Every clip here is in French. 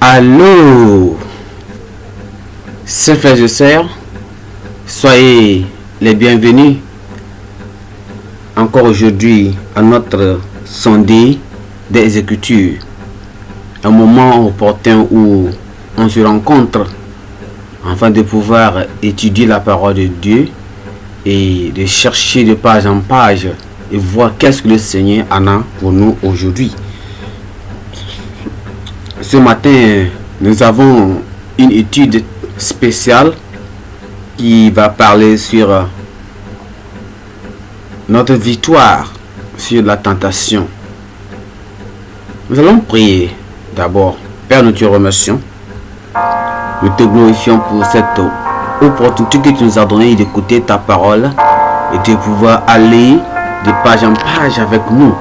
Allô, chers frères et sœurs, soyez les bienvenus encore aujourd'hui à notre sondé des Écritures, un moment opportun où on se rencontre afin de pouvoir étudier la parole de Dieu et de chercher de page en page et voir qu'est-ce que le Seigneur en a pour nous aujourd'hui. Ce matin, nous avons une étude spéciale qui va parler sur notre victoire sur la tentation. Nous allons prier d'abord. Père, nous te remercions. Nous te glorifions pour cette opportunité que tu nous as donnée d'écouter ta parole et de pouvoir aller de page en page avec nous.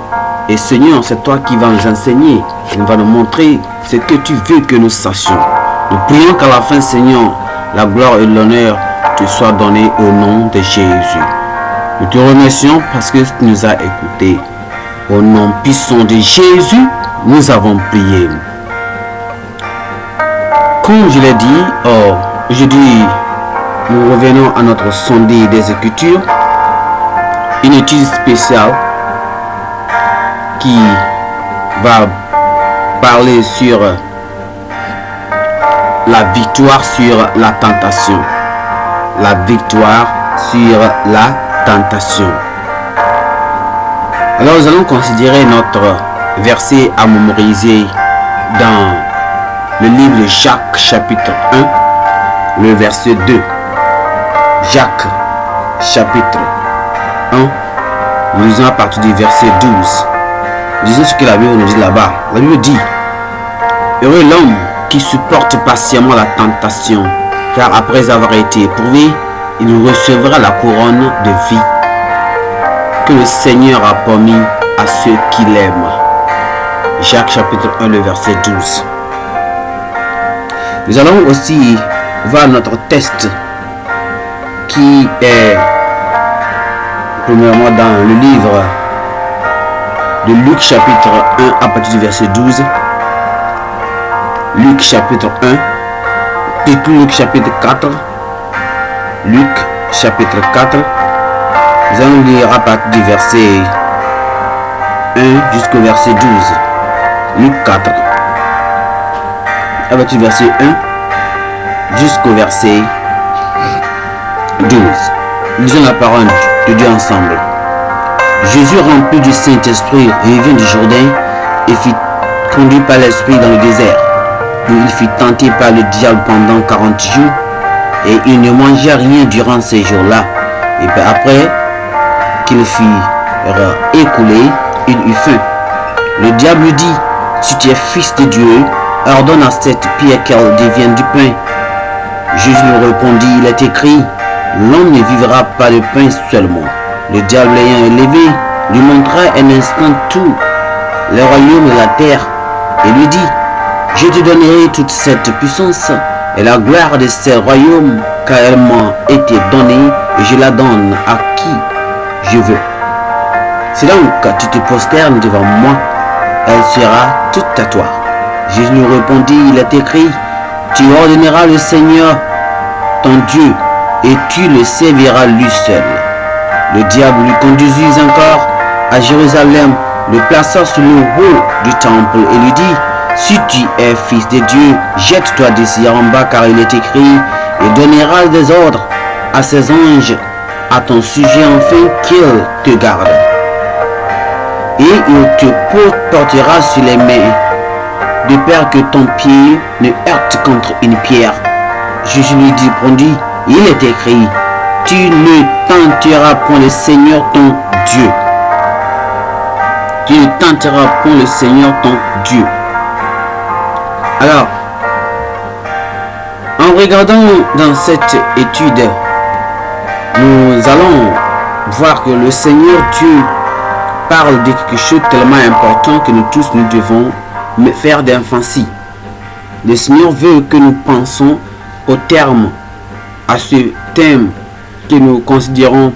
Et Seigneur, c'est toi qui vas nous enseigner, qui va nous montrer ce que tu veux que nous sachions. Nous prions qu'à la fin, Seigneur, la gloire et l'honneur te soient donnés au nom de Jésus. Nous te remercions parce que tu nous as écoutés. Au nom puissant de Jésus, nous avons prié. Comme je l'ai dit, aujourd'hui, nous revenons à notre sondé des Écritures, une étude spéciale qui va parler sur la victoire sur la tentation. La victoire sur la tentation. Alors nous allons considérer notre verset à mémoriser dans le livre de Jacques chapitre 1, le verset 2. Jacques chapitre 1, nous lisons à partir du verset 12. Disons ce que la Bible nous dit là-bas. La Bible dit: heureux l'homme qui supporte patiemment la tentation, car après avoir été éprouvé, il recevra la couronne de vie que le Seigneur a promis à ceux qui l'aiment. Jacques chapitre 1, le verset 12. Nous allons aussi voir notre test qui est premièrement dans le livre de Luc chapitre 1 à partir du verset 12. Luc chapitre 1 et puis Luc chapitre 4. Luc chapitre 4. Nous allons lire à partir du verset 1 jusqu'au verset 12. Luc 4 à partir du verset 1 jusqu'au verset 12. Lisons la parole de Dieu ensemble. Jésus, rempli du Saint-Esprit, revint du Jourdain et fut conduit par l'Esprit dans le désert, où il fut tenté par le diable pendant 40 jours, et il ne mangea rien durant ces jours-là. Et après qu'il fut écoulé, il eut faim. Le diable lui dit: si tu es fils de Dieu, ordonne à cette pierre qu'elle devienne du pain. Jésus lui répondit: il est écrit, l'homme ne vivra pas de pain seulement. Le diable l'ayant élevé, lui montra un instant tout le royaume de la terre, et lui dit: je te donnerai toute cette puissance et la gloire de ce royaume, car elle m'a été donnée, et je la donne à qui je veux. Si donc tu te prosternes devant moi, elle sera toute à toi. Jésus lui répondit: il est écrit, tu ordonneras le Seigneur ton Dieu, et tu le serviras lui seul. Le diable lui conduisit encore à Jérusalem, le plaça sur le haut du temple et lui dit: si tu es fils de Dieu, jette-toi d'ici en bas, car il est écrit, et donnera des ordres à ses anges à ton sujet, afin qu'ils te gardent. Et il te portera sur les mains, de peur que ton pied ne heurte contre une pierre. Jésus lui répondit: il est écrit, tu ne tenteras point le Seigneur ton Dieu. Tu ne tenteras point le Seigneur ton Dieu. Alors, en regardant dans cette étude, nous allons voir que le Seigneur Dieu parle de quelque chose tellement important que nous tous nous devons faire d'emphasis. Le Seigneur veut que nous pensions au terme à ce thème que nous considérons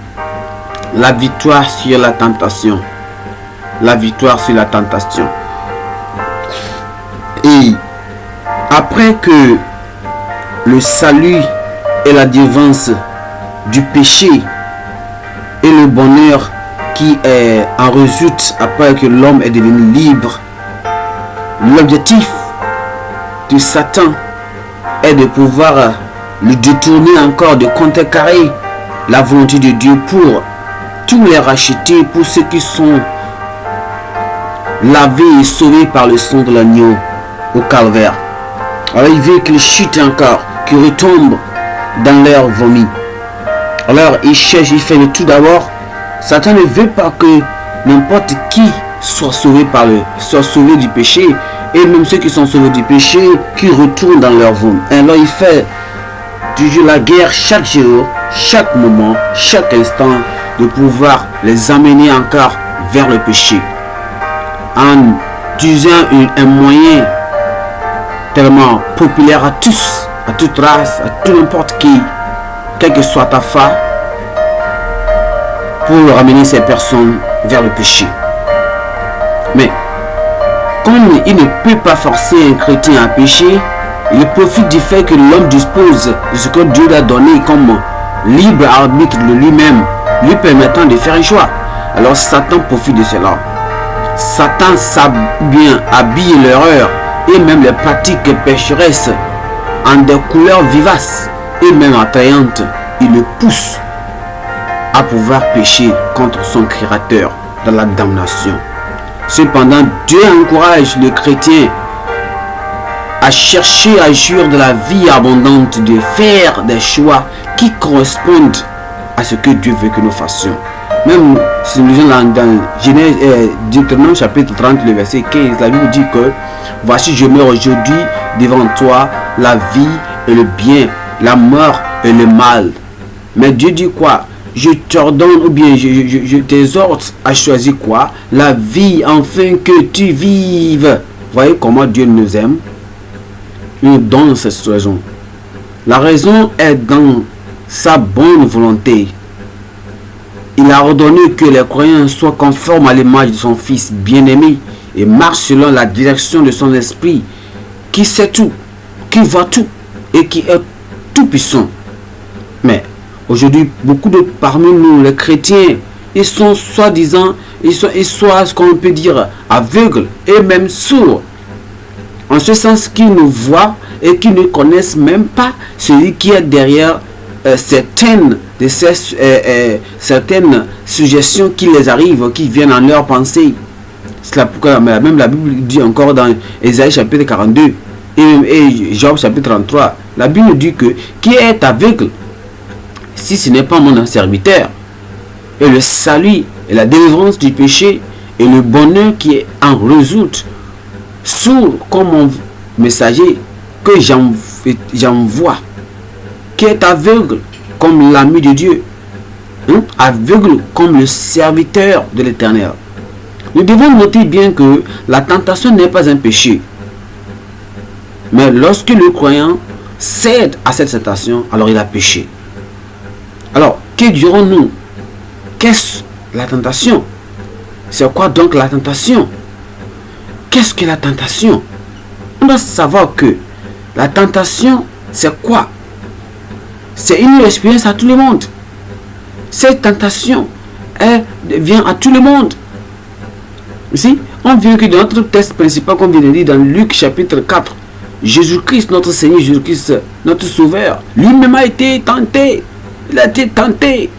la victoire sur la tentation. La victoire sur la tentation. Et après que le salut et la délivrance du péché et le bonheur qui en résulte après que l'homme est devenu libre, l'objectif de Satan est de pouvoir le détourner encore, de contrecarrer la volonté de Dieu pour tous les racheter, pour ceux qui sont lavés et sauvés par le sang de l'agneau au calvaire. Alors il veut qu'ils chutent encore, qu'ils retombent dans leur vomi. Alors il cherche, il fait le tout d'abord. Satan ne veut pas que n'importe qui soit sauvé du péché, et même ceux qui sont sauvés du péché, qui retournent dans leur vomi. Alors il fait toujours la guerre chaque jour, chaque moment, chaque instant, de pouvoir les amener encore vers le péché, en utilisant un moyen tellement populaire à tous, à toute race, à tout n'importe qui, quelle que soit ta foi, pour ramener ces personnes vers le péché. Mais comme il ne peut pas forcer un chrétien à pécher, il profite du fait que l'homme dispose de ce que Dieu lui a donné comme libre arbitre de lui-même, lui permettant de faire un choix. Alors Satan profite de cela. Satan habille l'erreur et même les pratiques pécheresses en des couleurs vivaces et même attrayantes. Il le pousse à pouvoir pécher contre son Créateur dans la damnation. Cependant, Dieu encourage le chrétien à chercher à jouir de la vie abondante, de faire des choix qui correspondent à ce que Dieu veut que nous fassions. Même si nous lisons dans Genèse, Deutéronome chapitre 30, le verset 15, la Bible dit que voici je mets aujourd'hui devant toi la vie et le bien, la mort et le mal. Mais Dieu dit quoi? Je t'ordonne ou bien je t'exhorte à choisir quoi? La vie, afin que tu vives. Voyez comment Dieu nous aime. Il nous donne cette raison. La raison est dans sa bonne volonté. Il a ordonné que les croyants soient conformes à l'image de son Fils bien-aimé et marchent selon la direction de son esprit, qui sait tout, qui voit tout et qui est tout puissant. Mais aujourd'hui, beaucoup de parmi nous, les chrétiens, ils sont soi-disant, ils sont ce qu'on peut dire, aveugles et même sourds. En ce sens qu'ils ne voient et qu'ils ne connaissent même pas celui qui est derrière certaines suggestions qui les arrivent, qui viennent en leur pensée. C'est là pourquoi même la Bible dit encore dans Ésaïe chapitre 42 et Job chapitre 33, la Bible dit que qui est aveugle si ce n'est pas mon serviteur, et le salut et la délivrance du péché et le bonheur qui en résulte, sourd comme mon messager que j'envoie, qui est aveugle comme l'ami de Dieu, aveugle comme le serviteur de l'Éternel. Nous devons noter bien que la tentation n'est pas un péché, mais lorsque le croyant cède à cette tentation, alors il a péché. Alors, que dirons-nous? Qu'est-ce la tentation? C'est quoi donc la tentation? Qu'est-ce que la tentation? On doit savoir que la tentation, c'est quoi? C'est une expérience à tout le monde. Cette tentation, elle vient à tout le monde. Ici, on vient que dans notre texte principal qu'on vient de lire dans Luc chapitre 4, Jésus-Christ, notre Seigneur Jésus-Christ, notre Sauveur, lui-même a été tenté. Il a été tenté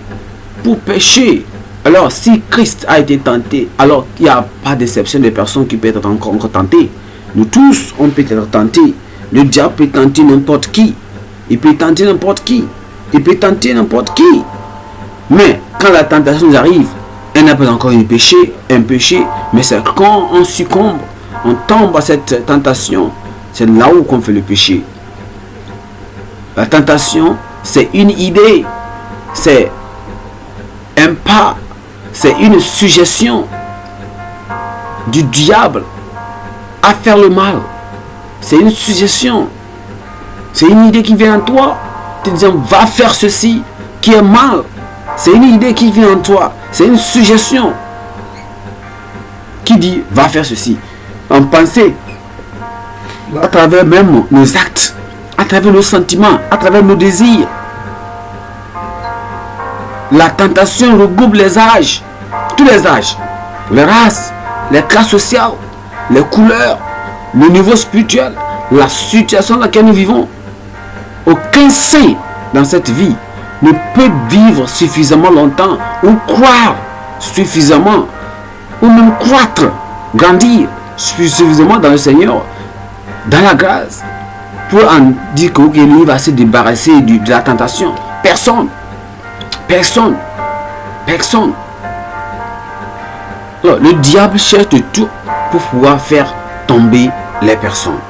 pour pécher. Alors, si Christ a été tenté, alors il n'y a pas d'exception de personnes qui peuvent être encore tentées. Nous tous, on peut être tentés. Le diable peut tenter n'importe qui. Il peut tenter n'importe qui. Il peut tenter n'importe qui. Mais quand la tentation nous arrive, elle n'est pas encore un péché, mais c'est quand on succombe, on tombe à cette tentation, c'est là où on fait le péché. La tentation, c'est une idée, c'est un pas, c'est une suggestion du diable à faire le mal. C'est une suggestion, c'est une idée qui vient en toi, te disant va faire ceci qui est mal. C'est une idée qui vient en toi, c'est une suggestion qui dit va faire ceci. En pensée, à travers même nos actes, à travers nos sentiments, à travers nos désirs. La tentation regroupe les âges, tous les âges, les races, les classes sociales, les couleurs, le niveau spirituel, la situation dans laquelle nous vivons. Aucun saint dans cette vie ne peut vivre suffisamment longtemps ou croire suffisamment ou même croître, grandir suffisamment dans le Seigneur, dans la grâce, pour en dire que lui va se débarrasser de la tentation. Personne. Personne. Personne. Alors, le diable cherche de tout pour pouvoir faire tomber les personnes.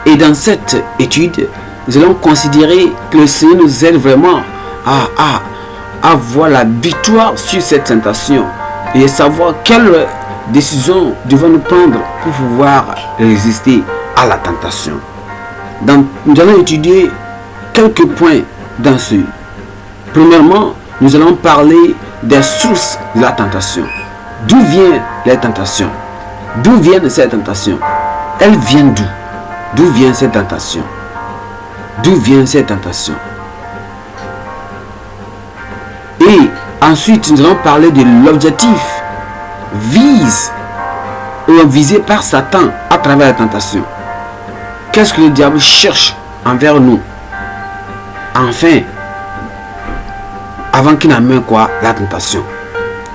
Et dans cette étude, nous allons considérer que le Seigneur nous aide vraiment à avoir la victoire sur cette tentation et savoir quelle décision devons-nous prendre pour pouvoir résister à la tentation. Nous allons étudier quelques points dans ce. Premièrement, nous allons parler des sources de la tentation. D'où viennent les tentations? D'où viennent ces tentations? Elles viennent d'où? D'où viennent ces tentations? D'où viennent ces tentations? Et ensuite, nous allons parler de l'objectif visé par Satan à travers la tentation. Qu'est-ce que le diable cherche envers nous? Enfin, avant qu'il n'amène quoi? La tentation.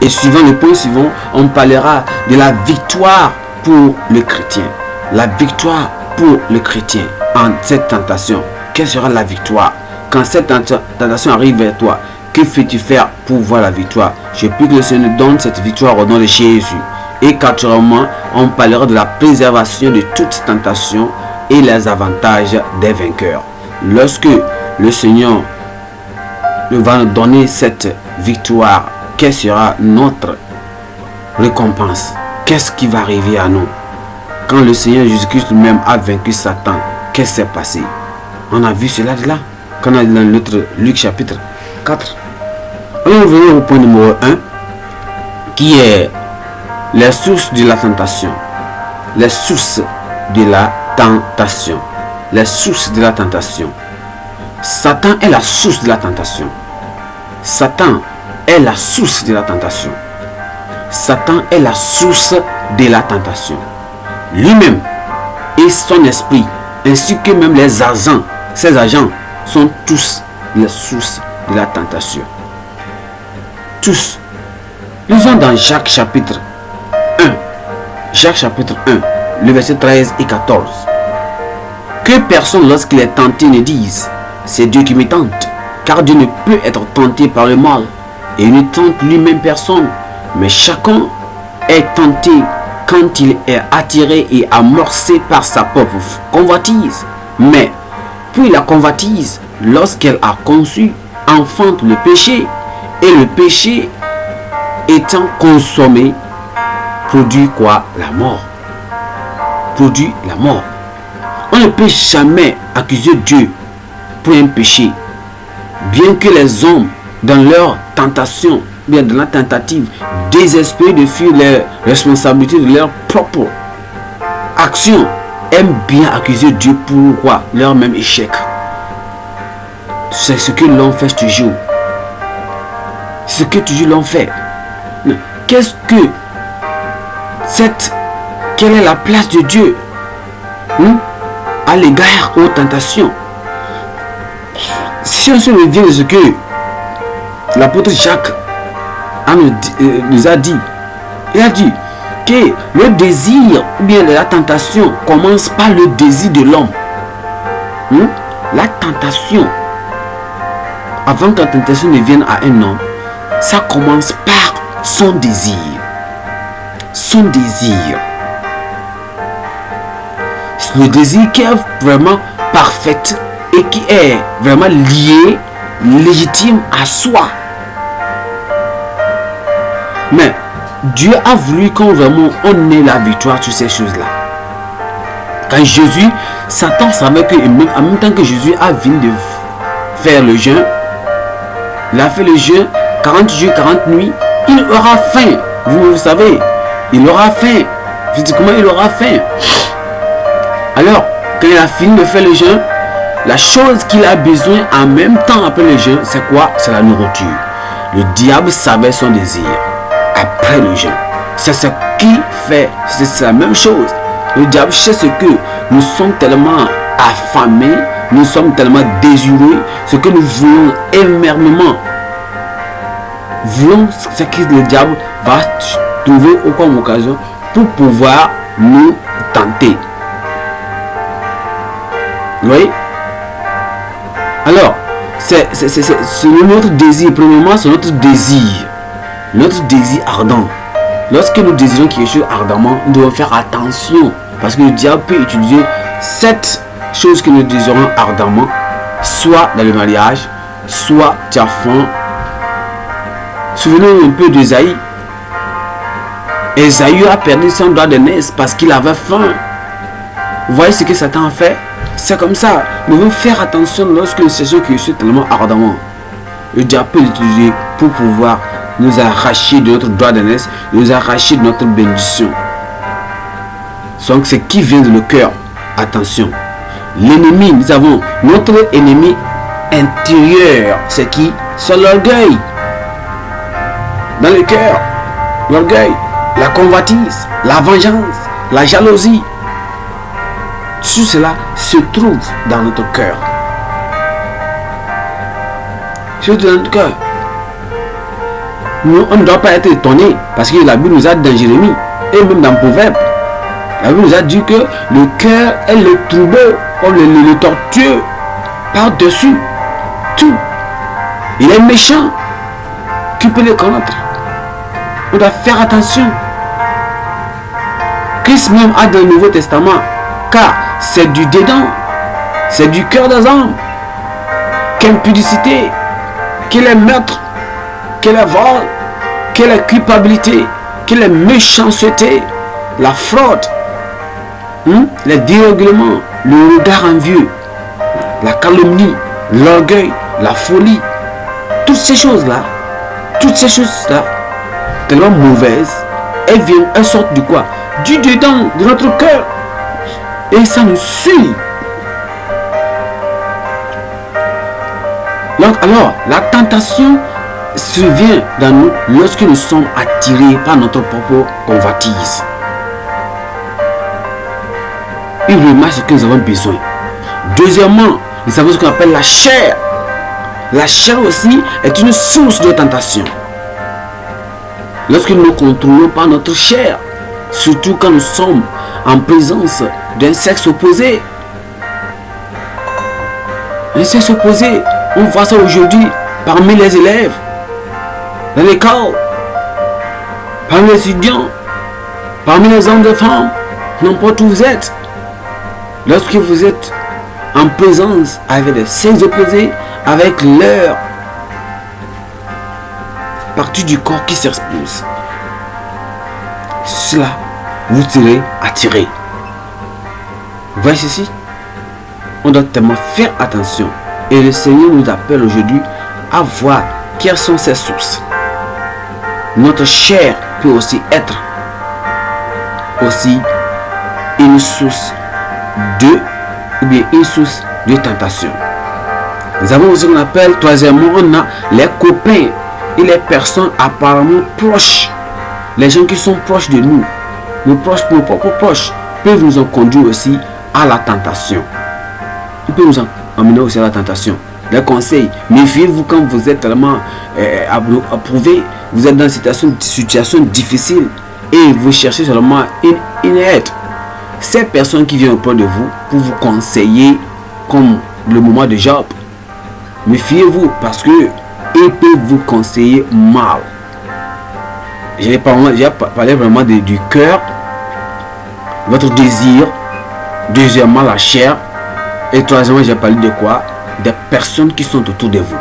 Et suivant le point suivant, on parlera de la victoire pour le chrétien. La victoire pour le chrétien en cette tentation. Quelle sera la victoire? Quand cette tentation arrive vers toi, que fais-tu faire pour voir la victoire? Je prie que le Seigneur nous donne cette victoire au nom de Jésus. Et quatrièmement, on parlera de la préservation de toute tentation et les avantages des vainqueurs. Lorsque le Seigneur va nous donner cette victoire, quelle sera notre récompense? Qu'est-ce qui va arriver à nous? Quand le Seigneur Jésus-Christ lui-même a vaincu Satan, qu'est-ce qui s'est passé? On a vu cela de là, quand on a dit dans notre Luc chapitre 4. On va revenir au point numéro 1, qui est les sources de la tentation. Les sources de la tentation. Les sources de la tentation. Satan est la source de la tentation. Satan est la source de la tentation. Satan est la source de la tentation. Lui-même et son esprit, ainsi que même les agents, ses agents, sont tous les sources de la tentation. Tous. Lisons dans Jacques chapitre 1. Jacques chapitre 1, le verset 13 et 14. Que personne, lorsqu'il est tenté, ne dise: c'est Dieu qui me tente, car Dieu ne peut être tenté par le mal, et il ne tente lui-même personne. Mais chacun est tenté quand il est attiré et amorcé par sa propre convoitise. Mais puis la convoitise, lorsqu'elle a conçu, enfante le péché, et le péché étant consommé, produit quoi? La mort. Produit la mort. On ne peut jamais accuser Dieu pour un péché, bien que les hommes, dans leur tentation, bien dans la tentative, désespérés de fuir les responsabilités de leur propre action, aiment bien accuser Dieu pour quoi? Leur même échec. C'est ce que l'on fait toujours. Ce que toujours l'on fait. Qu'est-ce que quelle est la place de Dieu à l'égard aux tentations? Si on se revient de ce que l'apôtre Jacques nous a dit, il a dit que le désir ou bien la tentation commence par le désir de l'homme. La tentation, avant que la tentation ne vienne à un homme, ça commence par son désir. Son désir. Le désir qui est vraiment parfait et qui est vraiment lié, légitime à soi. Mais Dieu a voulu qu'on vraiment on ait la victoire sur ces choses-là. Quand Jésus, Satan savait que en même temps que Jésus a venu de faire le jeûne, il a fait le jeûne 40 jours, 40 nuits, il aura faim. Vous savez, il aura faim. Physiquement, il aura faim. Alors, quand il a fini de faire le jeûne, la chose qu'il a besoin en même temps après le jeûne, c'est quoi? C'est la nourriture. Le diable savait son désir après le jeûne. C'est ce qui fait, c'est la même chose. Le diable sait ce que nous sommes tellement affamés, nous sommes tellement désireux, ce que nous voulons énormément. Voulons ce que le diable va trouver comme occasion pour pouvoir nous tenter. Vous voyez? Alors, c'est notre désir. Premièrement, c'est notre désir ardent. Lorsque nous désirons quelque chose ardemment, nous devons faire attention. Parce que le diable peut utiliser cette chose que nous désirons ardemment, soit dans le mariage, soit tu as faim. Souvenez-vous un peu d'Ésaïe. Ésaïe a perdu son droit de naissance parce qu'il avait faim. Vous voyez ce que Satan a fait? C'est comme ça. Nous devons faire attention lorsque nous cherchons quelque chose tellement ardemment. Le diable peut l'utiliser pour pouvoir nous arracher de notre droit de naissance, nous arracher de notre bénédiction. Donc c'est qui vient de le cœur. Attention. L'ennemi, nous avons notre ennemi intérieur. C'est qui? C'est l'orgueil. Dans le cœur, l'orgueil, la convoitise, la vengeance, la jalousie. Tout cela se trouve dans notre cœur. Surtout dans notre cœur. Nous, on ne doit pas être étonné parce que la Bible nous a dit dans Jérémie et même dans Proverbe. La Bible nous a dit que le cœur est le trouble, comme le tortueux par-dessus tout. Il est méchant. Qui peut le connaître? On doit faire attention. Christ même a dans le Nouveau Testament, car c'est du dedans, c'est du cœur des hommes, qu'impudicité, qu'il est meurtre, qu'il est vol, qu'il est culpabilité, qu'il est méchanceté, la fraude, les dérèglements, le regard envieux, la calomnie, l'orgueil, la folie, toutes ces choses-là, tellement mauvaises, elles sortent du quoi? Du dedans de notre cœur. Et ça nous suit. Donc alors, la tentation survient dans nous lorsque nous sommes attirés par notre propre convoitise. Premièrement, ce que nous avons besoin. Deuxièmement, nous avons ce qu'on appelle la chair. La chair aussi est une source de tentation. Lorsque nous ne contrôlons pas notre chair, surtout quand nous sommes en présence d'un sexe opposé. Un sexe opposé, on voit ça aujourd'hui parmi les élèves, dans l'école, parmi les étudiants, parmi les hommes et femmes, n'importe où vous êtes. Lorsque vous êtes en présence avec des sexes opposés, avec leur partie du corps qui s'expose, cela vous serez attiré. Vous voyez ceci? On doit tellement faire attention. Et le Seigneur nous appelle aujourd'hui à voir quelles sont ces sources. Notre chair peut aussi être une source une source de tentation. Nous avons aussi ce qu'on appelle, troisièmement, on a les copains et les personnes apparemment proches. Les gens qui sont proches de nous, nos propres proches, peuvent nous en conduire aussi à la tentation. Ils peuvent nous emmener aussi à la tentation. Les conseils, méfiez-vous quand vous êtes tellement approuvé, vous êtes dans une situation difficile et vous cherchez seulement une aide. Ces personnes qui viennent auprès de vous pour vous conseiller, comme le moment de Job, méfiez-vous parce que ils peuvent vous conseiller mal. J'ai parlé vraiment du cœur, votre désir. Deuxièmement, la chair. Et troisièmement, j'ai parlé de quoi? Des personnes qui sont autour de vous.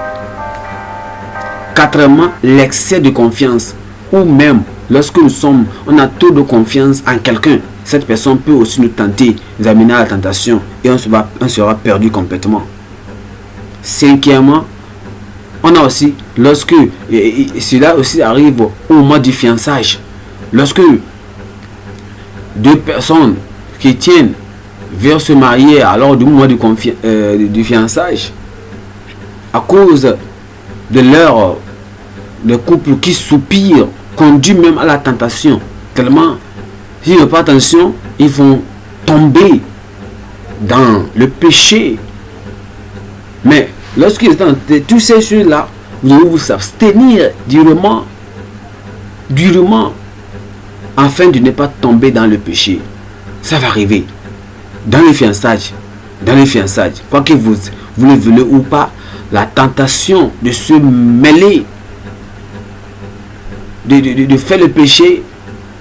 Quatrièmement, l'excès de confiance. Ou même, lorsque on a trop de confiance en quelqu'un, cette personne peut aussi nous tenter, nous amener à la tentation. Et on sera perdu complètement. Cinquièmement, on a aussi, lorsque cela aussi arrive au moment du fiançage, lorsque deux personnes qui tiennent veulent se marier alors du moment du fiançage, à cause de le couple qui soupire, conduit même à la tentation. Tellement, s'ils n'ont pas attention, ils vont tomber dans le péché. Mais lorsqu'ils sont dans toutes ces choses-là, vous devez vous abstenir durement, afin de ne pas tomber dans le péché. Ça va arriver dans les fiançailles. Quoi que vous le voulez ou pas, la tentation de se mêler, de faire le péché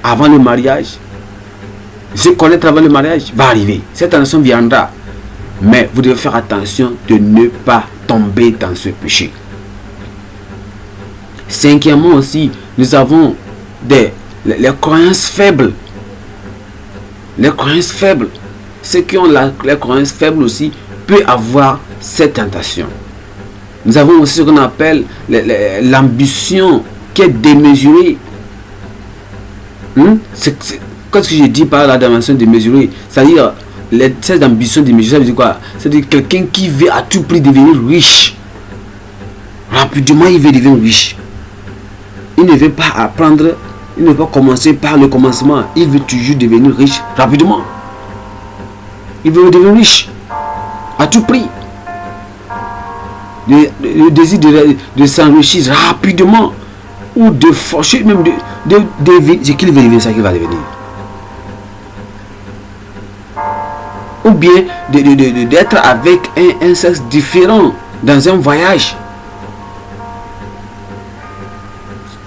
avant le mariage, se connaître avant le mariage, va arriver. Cette tentation viendra. Mais vous devez faire attention de ne pas tomber dans ce péché. Cinquièmement aussi, nous avons les croyances faibles. Les croyances faibles. Ceux qui ont les croyances faibles aussi peuvent avoir cette tentation. Nous avons aussi ce qu'on appelle l'ambition qui est démesurée. Qu'est-ce que je dis par la dimension démesurée? C'est-à-dire, cette ambition démesurée, ça veut dire quoi? C'est-à-dire quelqu'un qui veut à tout prix devenir riche. Rapidement, il veut devenir riche. Il ne veut pas apprendre, il ne veut pas commencer par le commencement. Il veut toujours devenir riche rapidement. Il veut devenir riche à tout prix. Le désir de s'enrichir rapidement, ou de forcer, même ce qu'il veut devenir, ça qu'il va devenir. Ou bien d'être avec un sexe différent dans un voyage.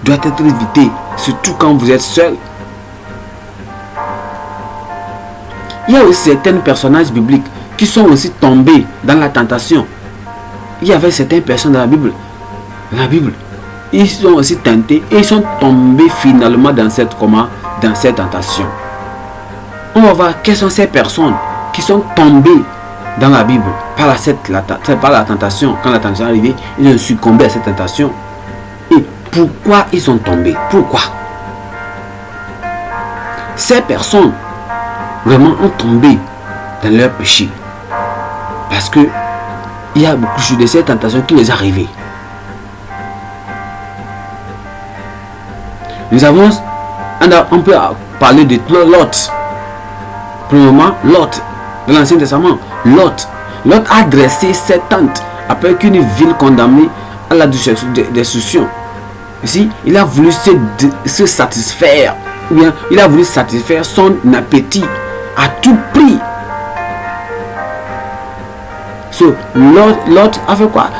Doit être évité, surtout quand vous êtes seul. Il y a aussi certains personnages bibliques qui sont aussi tombés dans la tentation. Il y avait certaines personnes dans la Bible. Ils sont aussi tentés et ils sont tombés finalement dans cette tentation. On va voir quelles sont ces personnes qui sont tombées dans la Bible par la tentation. Quand la tentation est arrivée, ils ont succombé à cette tentation. Et pourquoi ils sont tombés? Pourquoi? Ces personnes vraiment ont tombé dans leur péché. Parce que il y a beaucoup de ces tentations qui les arrivent. On peut parler de Lot. Premièrement, Lot, dans l'Ancien Testament. Lot a dressé cette tente après qu'une ville condamnée à la destruction. Ici, il a voulu se satisfaire, ou bien il a voulu satisfaire son appétit à tout prix. Lot a fait quoi?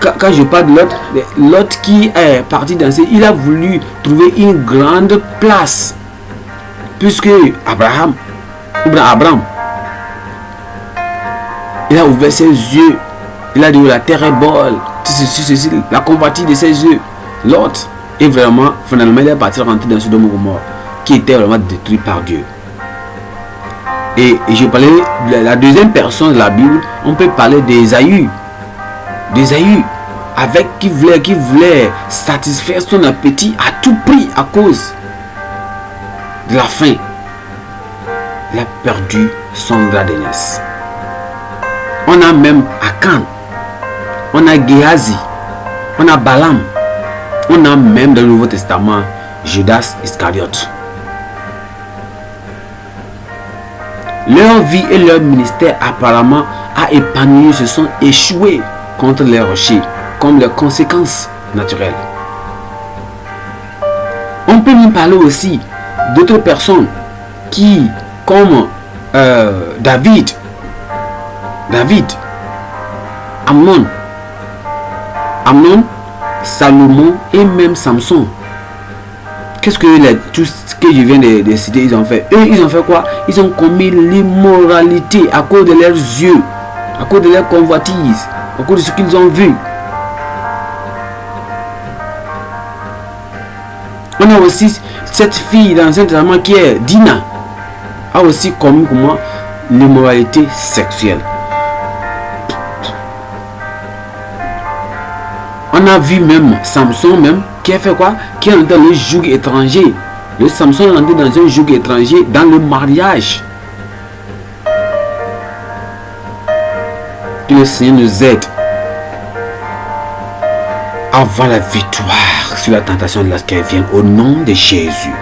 Quand je parle de Lot qui est parti danser, il a voulu trouver une grande place. Puisque Abraham, il a ouvert ses yeux. Il a dit la terre est bonne. Ceci, la convoitise de ses yeux. Lot est vraiment, finalement, il est parti rentrer dans Sodome et Gomorrhe, qui était vraiment détruit par Dieu. Et je parlais de la deuxième personne de la Bible. On peut parler d'Ésaü, qui voulait satisfaire son appétit à tout prix à cause de la faim. Il a perdu son droit d'aînesse. On a même Akan, on a Géhazi, on a Balaam, on a même dans le Nouveau Testament Judas Iscariote. Leur vie et leur ministère apparemment a épanoui, se sont échoués contre les rochers, comme les conséquences naturelles. On peut même parler aussi d'autres personnes qui, comme David, Amnon, Salomon et même Samson. Tout ce que je viens de citer, ils ont fait? Eux, ils ont fait quoi? Ils ont commis l'immoralité à cause de leurs yeux, à cause de leur convoitise, à cause de ce qu'ils ont vu. On a aussi cette fille dans l'Ancien Testament qui est Dina, a aussi commis comment? L'immoralité sexuelle. On a vu même Samson qui a fait quoi? Qui est dans le joug étranger. Le Samson est rentré dans un joug étranger dans le mariage. Que le Seigneur nous aide à avoir la victoire sur la tentation lorsqu'elle vient au nom de Jésus.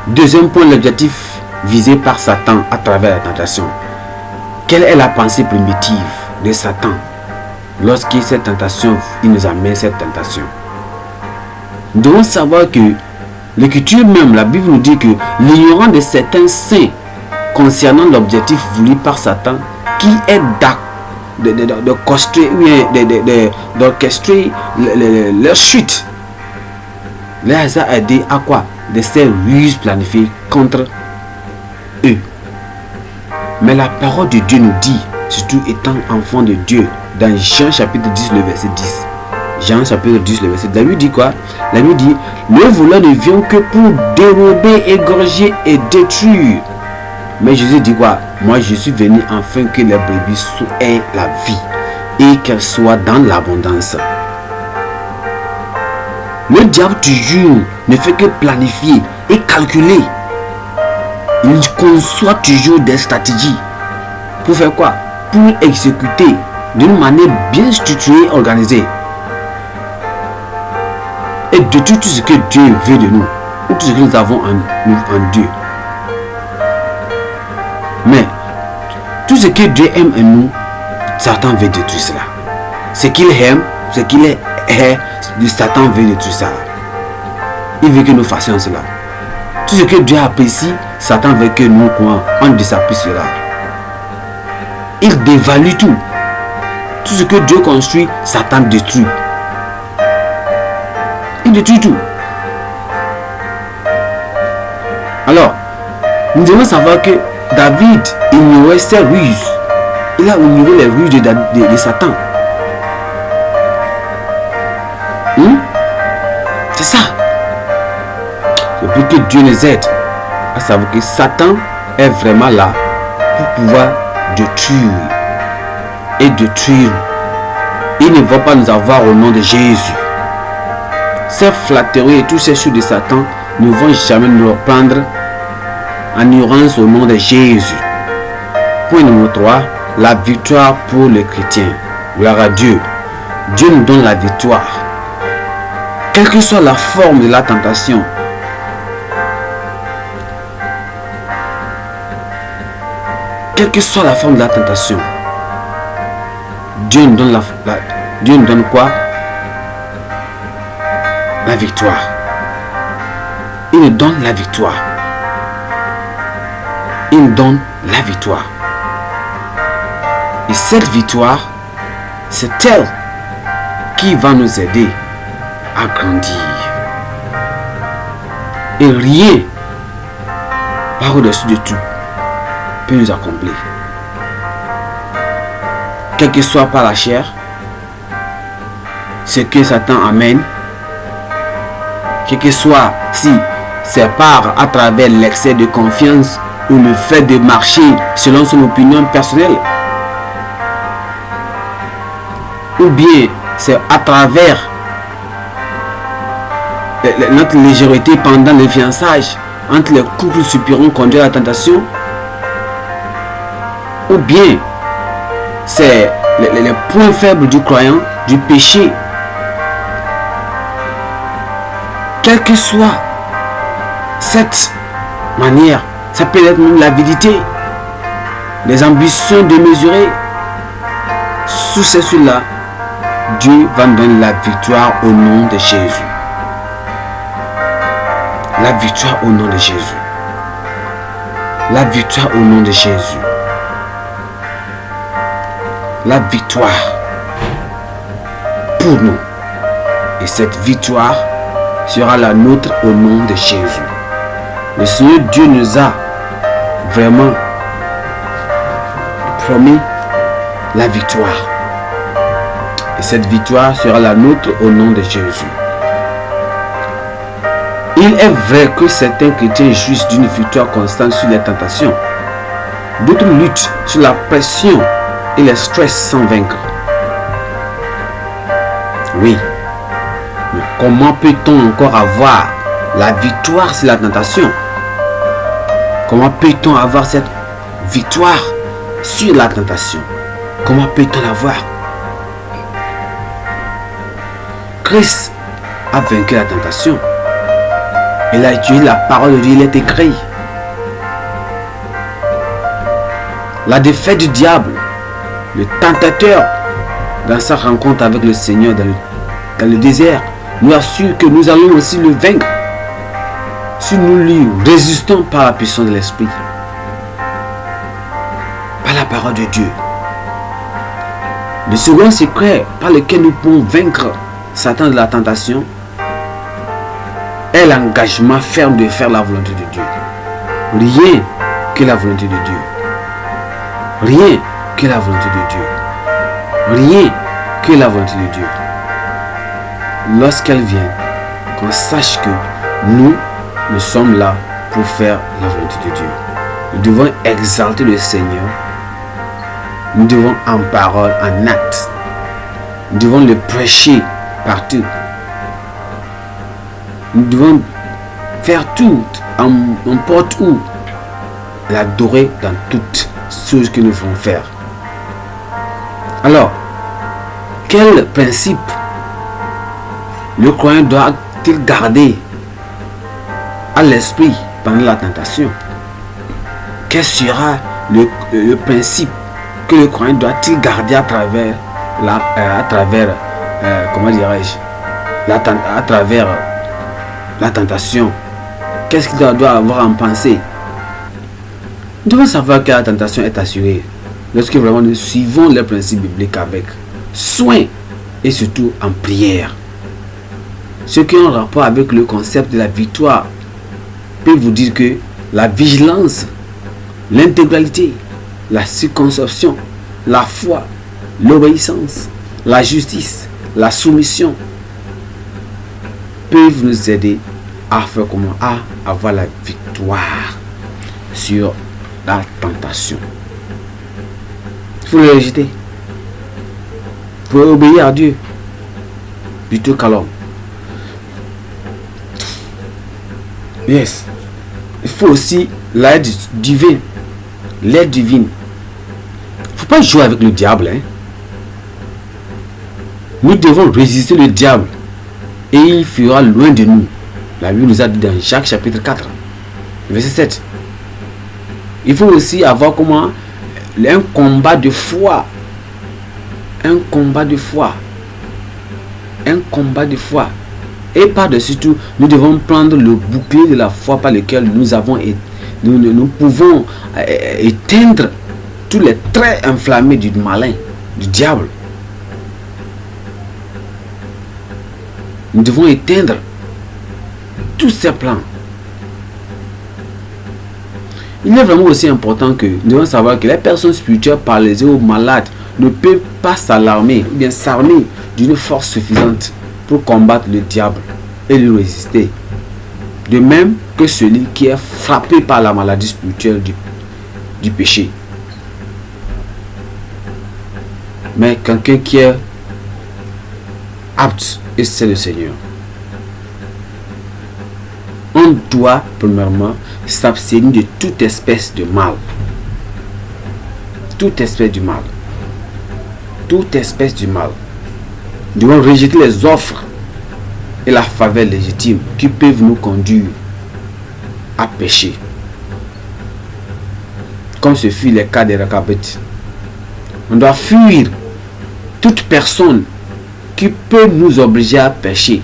Deuxième point, l'objectif visé par Satan à travers la tentation. Quelle est la pensée primitive de Satan lorsqu'il cette tentation, il nous amène cette tentation? Nous devons savoir que l'Écriture même, la Bible nous dit que l'ignorance de certains saints concernant l'objectif voulu par Satan, qui est d'orchestrer leur chute, les a aidés à quoi? De ces ruses planifiées contre eux. Mais la parole de Dieu nous dit, surtout étant enfant de Dieu, dans Jean chapitre 10, le verset 10. Jean chapitre 10, le verset 10. La Bible dit quoi? La Bible dit, le voleur ne vient que pour dérober, égorger et détruire. Mais Jésus dit quoi? Moi je suis venu afin que les brebis aient la vie et qu'elles soient dans l'abondance. Le diable toujours ne fait que planifier et calculer. Il conçoit toujours des stratégies. Pour faire quoi? Pour exécuter d'une manière bien structurée, organisée. Et de tout ce que Dieu veut de nous, ou tout ce que nous avons en Dieu. Mais tout ce que Dieu aime en nous, Satan veut détruire cela. Ce qu'il aime, ce qu'il est, Satan veut détruire ça. Il veut que nous fassions cela. Tout ce que Dieu apprécie, Satan veut que nous, on désapprécie cela. Il dévalue tout. Tout ce que Dieu construit, Satan détruit. Il détruit tout. Alors, nous devons savoir que David ignorait ses ruses. Il a ignoré les ruses de Satan. C'est ça. C'est pour que Dieu nous aide à savoir que Satan est vraiment là pour pouvoir détruire et détruire. Il ne va pas nous avoir au nom de Jésus. Ces flatteries et toutes ces choses de Satan ne vont jamais nous reprendre en ignorance au nom de Jésus. Point numéro 3, la victoire pour les chrétiens. Gloire à Dieu. Dieu nous donne la victoire. Quelle que soit la forme de la tentation, quelle que soit la forme de la tentation, Dieu nous donne Dieu nous donne quoi? La victoire. Il nous donne la victoire. Il nous donne la victoire. Et cette victoire, c'est elle qui va nous aider à grandir. Et rien, par au-dessus de tout, peut nous accomplir. Quel que soit par la chair, ce que Satan amène, quel que soit si c'est par à travers l'excès de confiance ou le fait de marcher selon son opinion personnelle, ou bien c'est à travers notre légèreté pendant les fiançailles entre les couples supérieurs conduits à la tentation, ou bien c'est les points faibles du croyant, du péché. Quelle que soit cette manière, ça peut être même l'avidité, les ambitions démesurées. Sous ceci-là, Dieu va nous donner la victoire au nom de Jésus. La victoire au nom de Jésus. La victoire au nom de Jésus. La victoire pour nous. Et cette victoire sera la nôtre au nom de Jésus. Le Seigneur Dieu nous a vraiment promis la victoire. Et cette victoire sera la nôtre au nom de Jésus. Il est vrai que certains chrétiens jouissent d'une victoire constante sur les tentations. D'autres luttent sur la pression et le stress sans vaincre. Oui. Mais comment peut-on encore avoir la victoire sur la tentation? Comment peut-on avoir cette victoire sur la tentation? Comment peut-on l'avoir? Christ a vaincu la tentation. Il a utilisé la parole de Dieu, il est écrit. La défaite du diable, le tentateur, dans sa rencontre avec le Seigneur dans le désert, nous assure que nous allons aussi le vaincre si nous lui résistons par la puissance de l'Esprit, par la parole de Dieu. Le second secret par lequel nous pouvons vaincre Satan de la tentation est l'engagement ferme de faire la volonté de Dieu. Rien que la volonté de Dieu. Rien que la volonté de Dieu. Rien que la volonté de Dieu. Lorsqu'elle vient, qu'on sache que nous sommes là pour faire la volonté de Dieu. Nous devons exalter le Seigneur. Nous devons en parole, en acte. Nous devons le prêcher partout. Nous devons faire tout, n'importe où, l'adorer dans toutes choses que nous devons faire. Alors, quel principe le croyant doit-il garder à l'esprit pendant la tentation? Quel sera le principe que le croyant doit-il garder à travers comment dirais-je, à travers la tentation? Qu'est-ce qu'il doit avoir en pensée? Nous devons savoir que la tentation est assurée lorsque vraiment nous suivons les principes bibliques avec soin et surtout en prière. Ceux qui ont rapport avec le concept de la victoire peuvent vous dire que la vigilance, l'intégralité, la circonspection, la foi, l'obéissance, la justice, la soumission peuvent nous aider à faire comment? À avoir la victoire sur la tentation. Il faut le rejeter. Il faut obéir à Dieu plutôt qu'à l'homme. Yes. Il faut aussi l'aide divine. L'aide divine. Il ne faut pas jouer avec le diable. Nous devons résister le diable et il fuira loin de nous. La Bible nous a dit dans Jacques chapitre 4, verset 7. Il faut aussi avoir comment un combat de foi. Un combat de foi. Un combat de foi. Et par-dessus tout, nous devons prendre le bouclier de la foi par lequel nous pouvons éteindre tous les traits inflammés du malin, du diable. Nous devons éteindre tous ces plans. Il est vraiment aussi important que nous devons savoir que les personnes spirituelles paralysées ou malades ne peuvent pas s'alarmer ou bien s'armer d'une force suffisante pour combattre le diable et lui résister. De même que celui qui est frappé par la maladie spirituelle du péché. Mais quelqu'un qui est apte, et c'est le Seigneur. On doit premièrement s'abstenir de toute espèce de mal. Toute espèce du mal. Toute espèce du mal. Nous devons rejeter les offres et la faveur légitime qui peuvent nous conduire à pécher. Comme ce fut le cas des Rechabites. On doit fuir toute personne qui peut nous obliger à pécher.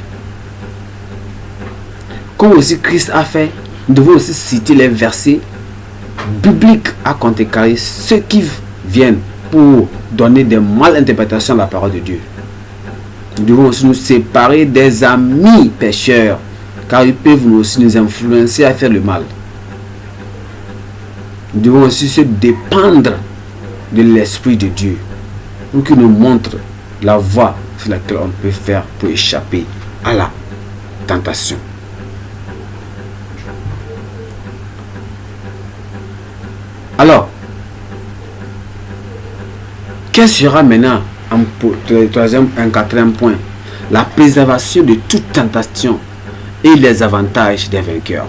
Comme aussi Christ a fait, nous devons aussi citer les versets bibliques à contrecarrer ceux qui viennent pour donner des mal interprétations de la parole de Dieu. Nous devons aussi nous séparer des amis pécheurs, car ils peuvent aussi nous influencer à faire le mal. Nous devons aussi se dépendre de l'Esprit de Dieu pour qu'il nous montre la voie sur laquelle on peut faire pour échapper à la tentation. Alors, quel sera maintenant un quatrième point? La préservation de toute tentation et les avantages des vainqueurs.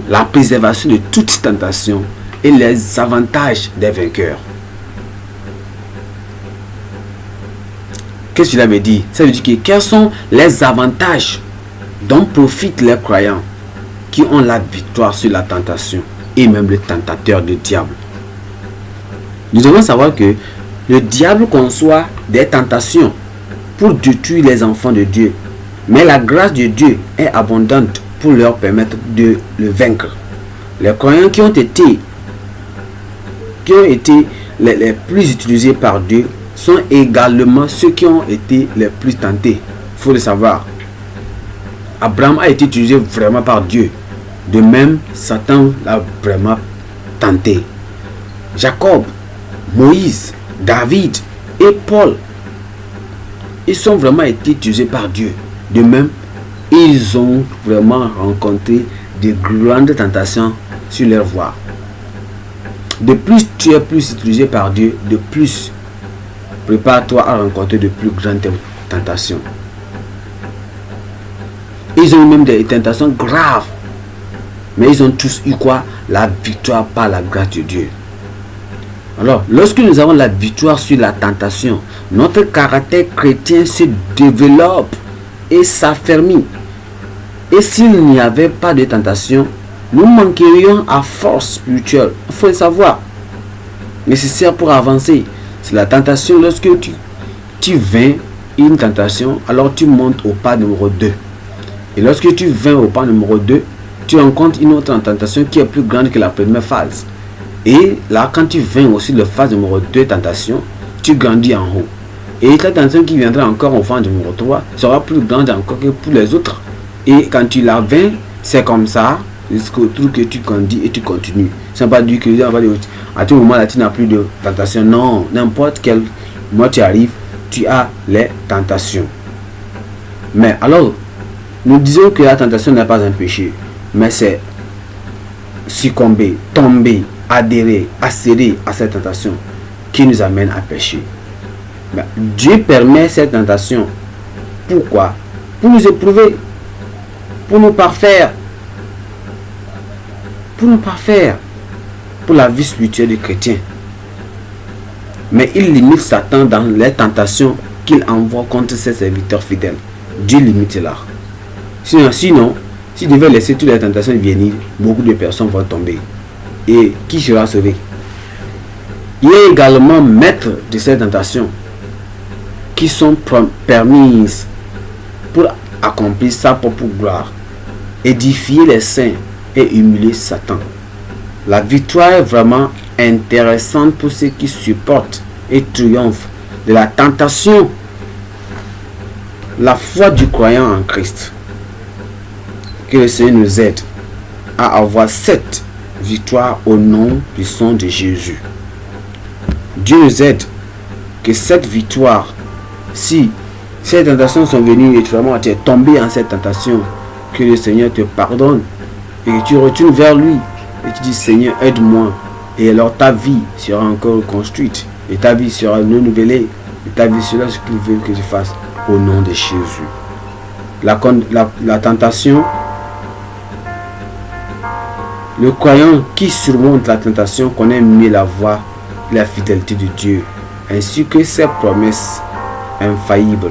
La préservation de toute tentation et les avantages des vainqueurs. Qu'est-ce que cela veut dire? Ça veut dire que quels sont les avantages dont profitent les croyants qui ont la victoire sur la tentation et même le tentateur du diable. Nous devons savoir que le diable conçoit des tentations pour détruire les enfants de Dieu. Mais la grâce de Dieu est abondante pour leur permettre de le vaincre. Les croyants qui ont été les plus utilisés par Dieu sont également ceux qui ont été les plus tentés. Il faut le savoir. Abraham a été utilisé vraiment par Dieu. De même, Satan l'a vraiment tenté. Jacob, Moïse, David et Paul, ils sont vraiment été utilisés par Dieu. De même, ils ont vraiment rencontré de grandes tentations sur leur voie. De plus tu es plus utilisé par Dieu, de plus prépare-toi à rencontrer de plus grandes tentations. Ils ont eu même des tentations graves. Mais ils ont tous eu quoi? La victoire par la grâce de Dieu. Alors, lorsque nous avons la victoire sur la tentation, notre caractère chrétien se développe et s'affermit. Et s'il n'y avait pas de tentation, nous manquerions à force spirituelle. Il faut le savoir. Nécessaire pour avancer. C'est la tentation. Lorsque tu vins une tentation, alors tu montes au pas numéro 2. Et lorsque tu viens au pas numéro 2, tu rencontres une autre tentation qui est plus grande que la première phase. Et là, quand tu viens aussi de la phase numéro 2 tentation, tu grandis en haut. Et la tentation qui viendra encore au phase numéro 3 sera plus grande encore que pour les autres. Et quand tu la viens, c'est comme ça, jusqu'au truc que tu grandis et tu continues. Ça ne veut pas dire que à tout moment là, tu n'as plus de tentation. Non, n'importe quel moment tu arrives, tu as les tentations. Mais alors, nous disons que la tentation n'est pas un péché. Mais c'est succomber, tomber, adhérer, accéder à cette tentation qui nous amène à pécher. Mais Dieu permet cette tentation. Pourquoi? Pour nous éprouver, pour nous parfaire, pour la vie spirituelle du chrétien. Mais il limite Satan dans les tentations qu'il envoie contre ses serviteurs fidèles. Dieu limite cela. Sinon, s'il devait laisser toutes les tentations venir, beaucoup de personnes vont tomber. Et qui sera sauvé? Il est également maître de ces tentations qui sont permises pour accomplir sa propre gloire, édifier les saints et humilier Satan. La victoire est vraiment intéressante pour ceux qui supportent et triomphent de la tentation. La foi du croyant en Christ. Que le Seigneur nous aide à avoir cette victoire au nom du sang de Jésus. Dieu nous aide que cette victoire, si ces tentations sont venues et vraiment tu es tombé en cette tentation, que le Seigneur te pardonne et que tu retournes vers lui et tu dis Seigneur aide-moi, et alors ta vie sera encore reconstruite et ta vie sera renouvelée et ta vie sera ce qu'il veut que tu fasses au nom de Jésus. La tentation, le croyant qui surmonte la tentation connaît mieux la voie et la fidélité de Dieu, ainsi que ses promesses infaillibles.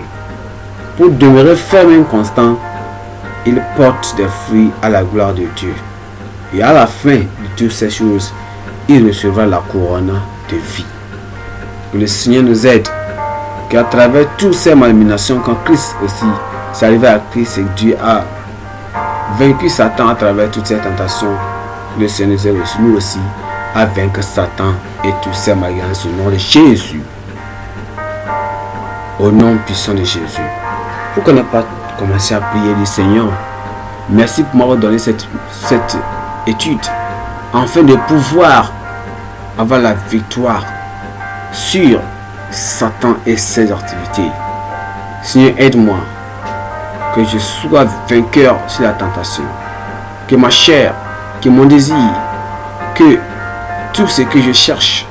Pour demeurer ferme et constant, il porte des fruits à la gloire de Dieu. Et à la fin de toutes ces choses, il recevra la couronne de vie. Que le Seigneur nous aide, qu'à travers toutes ces malminations, quand Christ aussi s'est arrivé à Christ et Dieu a vaincu Satan à travers toutes ces tentations, le Seigneur nous aide aussi, nous aussi, à vaincre Satan et tous ces malgrâces au nom de Jésus. Au nom puissant de Jésus. Pourquoi ne pas commencer à prier le Seigneur? Merci pour m'avoir donné cette étude, afin de pouvoir avoir la victoire sur Satan et ses activités. Seigneur, aide-moi, que je sois vainqueur sur la tentation, que ma chair, que mon désir, que tout ce que je cherche,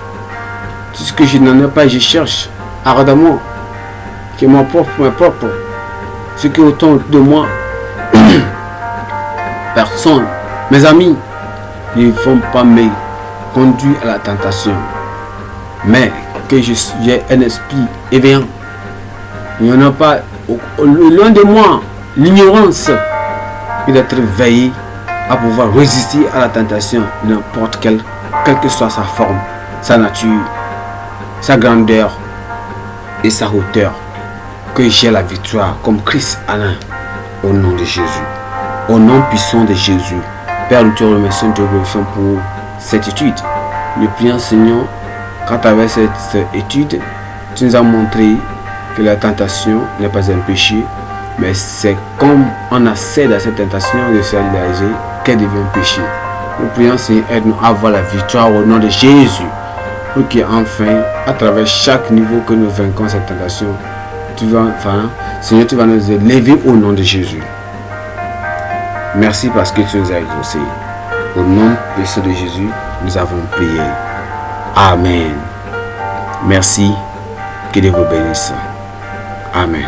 tout ce que je n'en ai pas, je cherche ardemment, que mon propre, ce qui est autour de moi, personne, mes amis, ne vont pas me conduire à la tentation, mais que j'ai un esprit éveillant, Il n'y en a pas, loin de moi, l'ignorance, et d'être veillé à pouvoir résister à la tentation, n'importe quelle que soit sa forme, sa nature, sa grandeur et sa hauteur, que j'ai la victoire comme Christ Alain, au nom de Jésus, au nom puissant de Jésus. Père, nous te remercions, nous te glorifions pour cette étude. Nous prions, Seigneur, qu'à travers cette étude, tu nous as montré que la tentation n'est pas un péché, mais c'est comme on accède à cette tentation de se réaliser qu'elle devient péché. Nous prions, Seigneur, aide-nous à avoir la victoire au nom de Jésus, pour qu'enfin, à travers chaque niveau que nous vainquons cette tentation, Seigneur, tu vas nous élever au nom de Jésus. Merci parce que tu nous as exaucés. Au nom puissant de Jésus, nous avons prié. Amen. Merci. Que Dieu vous bénisse. Amen.